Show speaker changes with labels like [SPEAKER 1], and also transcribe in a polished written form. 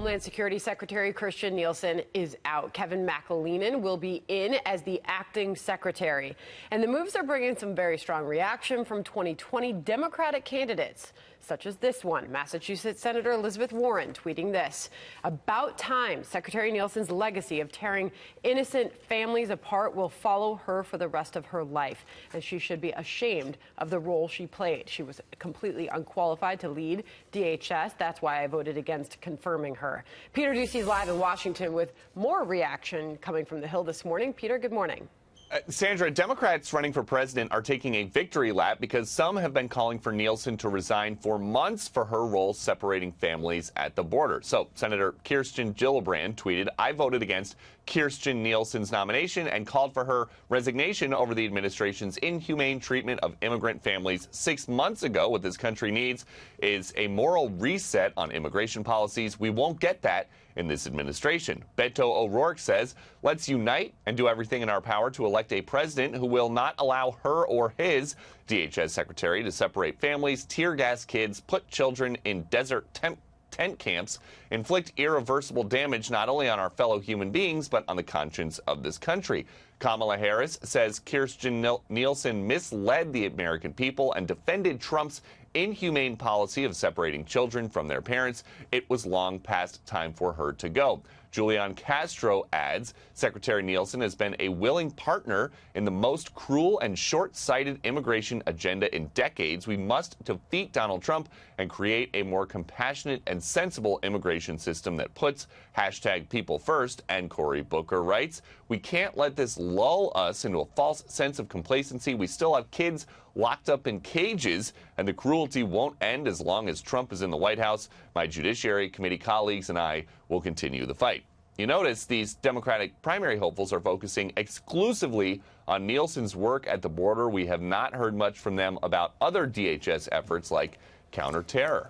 [SPEAKER 1] Homeland Security Secretary Kirstjen Nielsen is out. Kevin McAleenan will be in as the acting secretary. And the moves are bringing some very strong reaction from 2020 Democratic candidates, such as this one. Massachusetts Senator Elizabeth Warren tweeting this: "About time. Secretary Nielsen's legacy of tearing innocent families apart will follow her for the rest of her life, and she should be ashamed of the role she played. She was completely unqualified to lead DHS. That's why I voted against confirming her." Peter Doocy is live in Washington with more reaction coming from the Hill this morning. Peter, good morning.
[SPEAKER 2] Sandra, Democrats running for president are taking a victory lap because some have been calling for Nielsen to resign for months for her role separating families at the border. So Senator Kirstjen Nielsen tweeted, "I voted against Kirstjen Nielsen's nomination and called for her resignation over the administration's inhumane treatment of immigrant families 6 months ago. What this country needs is a moral reset on immigration policies. We won't get that in this administration." Beto O'Rourke says, "Let's unite and do everything in our power to elect a president who will not allow her or his DHS secretary to separate families, tear gas kids, put children in desert tent camps, inflict irreversible damage not only on our fellow human beings, but on the conscience of this country." Kamala Harris says Kirstjen Nielsen misled the American people and defended Trump's inhumane policy of separating children from their parents. It was long past time for her to go. Julian Castro adds, "Secretary Nielsen has been a willing partner in the most cruel and short-sighted immigration agenda in decades. We must defeat Donald Trump and create a more compassionate and sensible immigration system that puts #people first." And Cory Booker writes, "We can't let this lull us into a false sense of complacency. We still have kids locked up in cages, and the cruelty won't end as long as Trump is in the White House. My Judiciary Committee colleagues and I will continue the fight." You notice these Democratic primary hopefuls are focusing exclusively on Nielsen's work at the border. We have not heard much from them about other DHS efforts like counterterror.